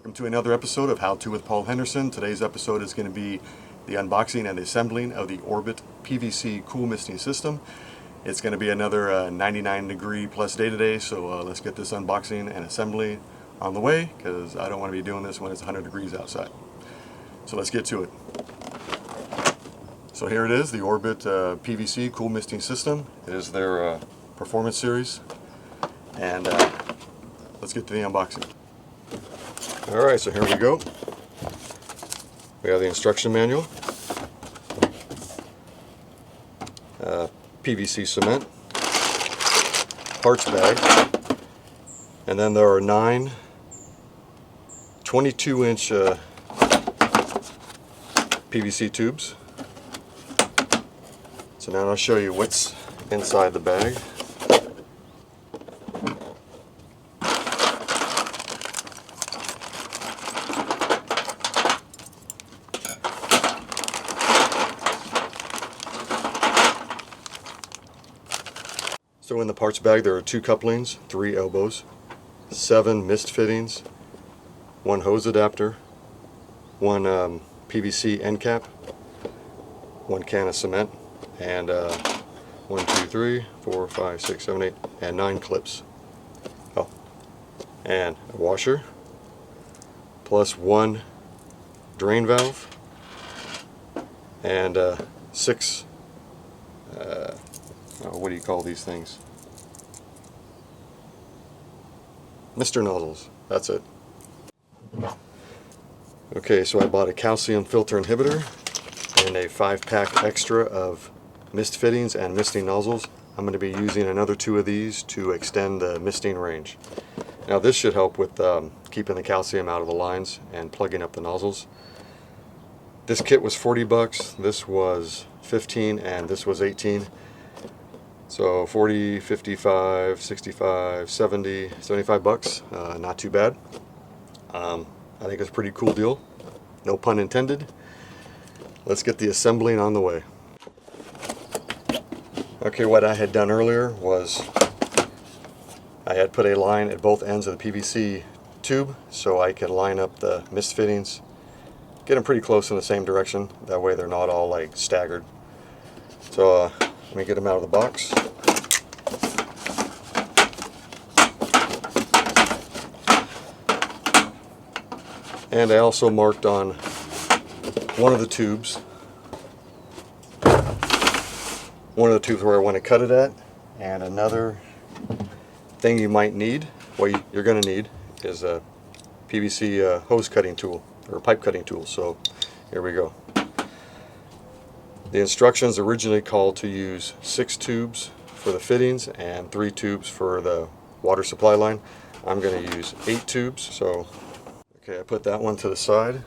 Welcome to another episode of How To with Paul Henderson. Today's episode is going to be the unboxing and assembling of the Orbit PVC cool misting system. It's going to be another 99 degree plus day today, so let's get this unboxing and assembly on the way, because I don't want to be doing this when it's 100 degrees outside. So let's get to it. So here it is, the Orbit PVC cool misting system. It is their performance series, and let's get to the unboxing. Alright, so here we go. We have the instruction manual, PVC cement, parts bag, and then there are 9 22-inch PVC tubes. So now I'll show you what's inside the bag. So in the parts bag there are 2 couplings, 3 elbows, 7 mist fittings, 1 hose adapter, 1 PVC end cap, 1 can of cement, and 1, 2, 3, 4, 5, 6, 7, 8, and 9 clips. Oh, and a washer, plus 1 drain valve, and 6 what do you call these things? Mister nozzles. That's it. Okay, so I bought a calcium filter inhibitor and a 5-pack extra of mist fittings and misting nozzles. I'm going to be using another 2 of these to extend the misting range. Now this should help with keeping the calcium out of the lines and plugging up the nozzles. This kit was $40, this was $15, and this was $18. So 40, 55, 65, 70, 75 bucks, not too bad. I think it's a pretty cool deal, no pun intended. Let's get the assembling on the way. Okay, what I had done earlier was I had put a line at both ends of the PVC tube so I could line up the mist fittings, get them pretty close in the same direction, that way they're not all like staggered. So let me get them out of the box. And I also marked on one of the tubes where I want to cut it at, and another thing you might need, well you're going to need, is a PVC hose cutting tool, or pipe cutting tool. So here we go. The instructions originally called to use 6 tubes for the fittings and 3 tubes for the water supply line. I'm going to use 8 tubes. So, okay, I put that one to the side.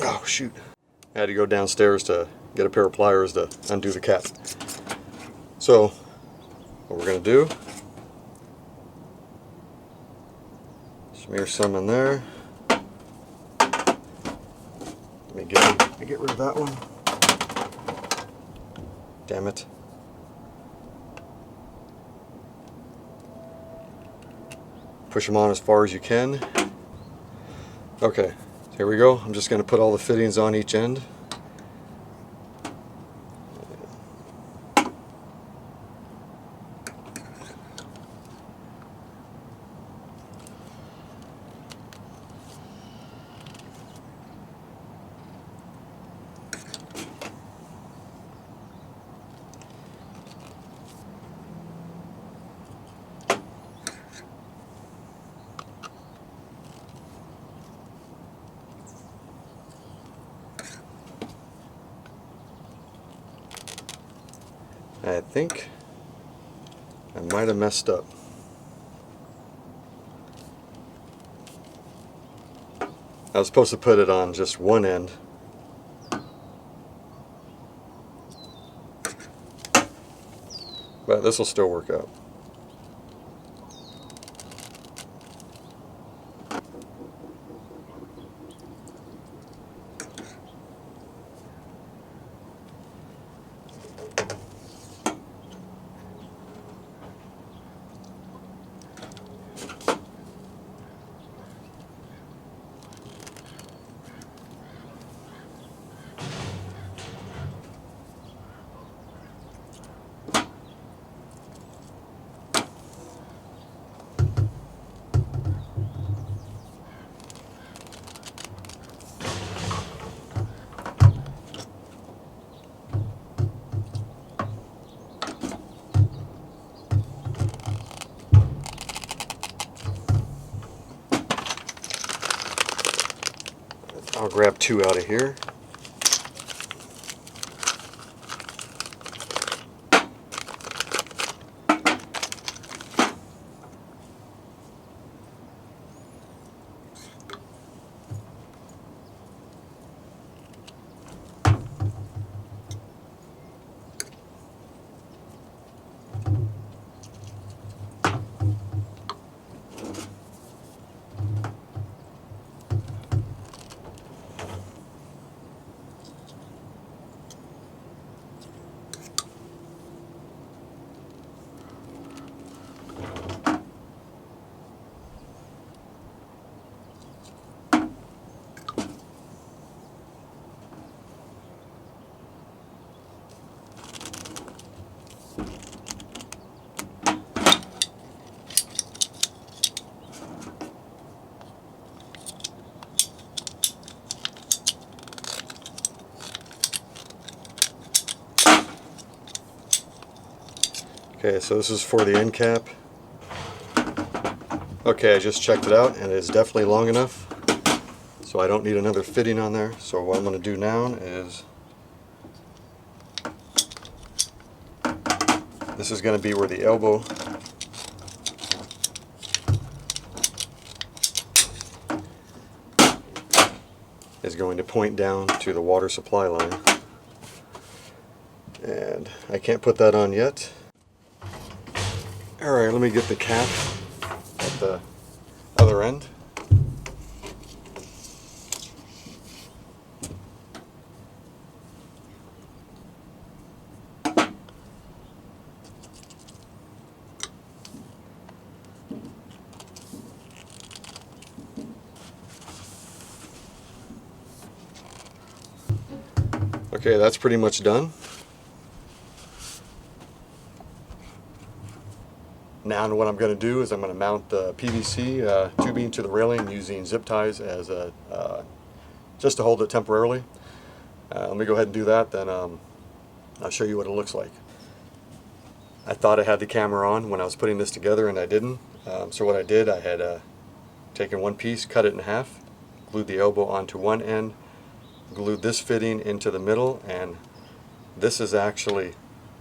Oh shoot! I had to go downstairs to get a pair of pliers to undo the cap. So, what we're going to do, smear some in there. Let me get rid of that one. Damn it. Push them on as far as you can. Okay, here we go. I'm just going to put all the fittings on each end. I think I might have messed up. I was supposed to put it on just one end. But this will still work out. grab 2 out of here. Okay, so this is for the end cap. Okay, I just checked it out and it is definitely long enough. So I don't need another fitting on there. So what I'm going to do now is, this is going to be where the elbow is going to point down to the water supply line. And I can't put that on yet. Alright, let me get the cap at the other end. Okay, that's pretty much done. Now what I'm going to do is I'm going to mount the PVC tubing to the railing using zip ties as a just to hold it temporarily. Let me go ahead and do that, then I'll show you what it looks like. I thought I had the camera on when I was putting this together and I didn't. So what I did, I had taken one piece, cut it in half, glued the elbow onto one end, glued this fitting into the middle, and this is actually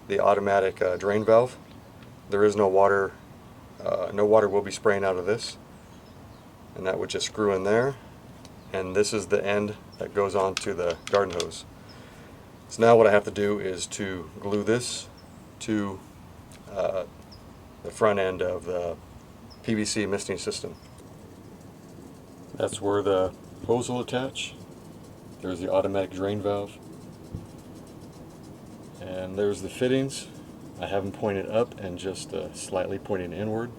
the automatic drain valve. There is no water will be spraying out of this, and that would just screw in there, and this is the end that goes on to the garden hose. So now what I have to do is to glue this to the front end of the PVC misting system. That's where the hose will attach. There's the automatic drain valve, and there's the fittings. I have them pointed up and just slightly pointing inward.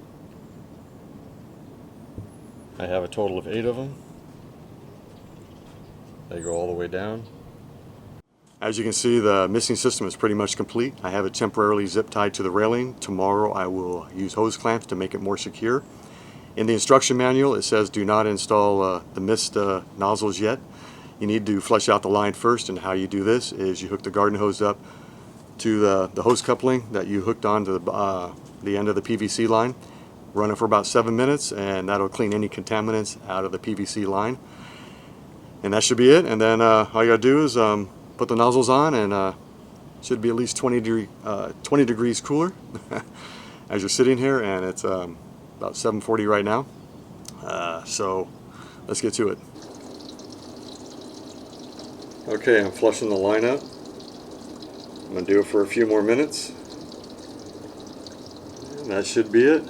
I have a total of 8 of them. They go all the way down. As you can see, the misting system is pretty much complete. I have it temporarily zip tied to the railing. Tomorrow I will use hose clamps to make it more secure. In the instruction manual it says do not install the mist nozzles yet. You need to flush out the line first, and how you do this is you hook the garden hose up to the hose coupling that you hooked onto the end of the PVC line. Run it for about 7 minutes, and that'll clean any contaminants out of the PVC line. And that should be it. And then all you gotta do is put the nozzles on, and should be at least 20 degrees cooler as you're sitting here, and it's about 7:40 right now. So let's get to it. Okay, I'm flushing the line up. I'm going to do it for a few more minutes, and that should be it.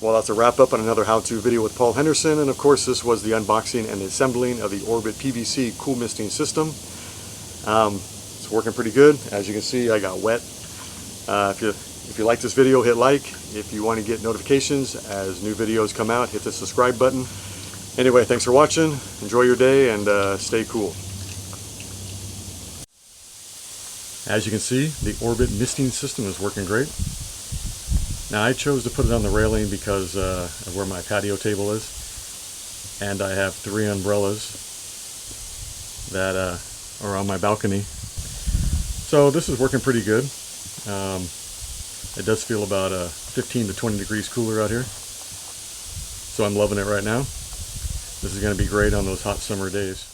Well, that's a wrap up on another how-to video with Paul Henderson, and of course this was the unboxing and the assembling of the Orbit PVC cool misting system. It's working pretty good. As you can see, I got wet. If you like this video, hit like. If you want to get notifications as new videos come out, hit the subscribe button. Anyway, thanks for watching. Enjoy your day, and stay cool. As you can see, the Orbit misting system is working great. Now I chose to put it on the railing because of where my patio table is, and I have 3 umbrellas that are on my balcony. So this is working pretty good. It does feel about 15 to 20 degrees cooler out here, so I'm loving it right now. This is going to be great on those hot summer days.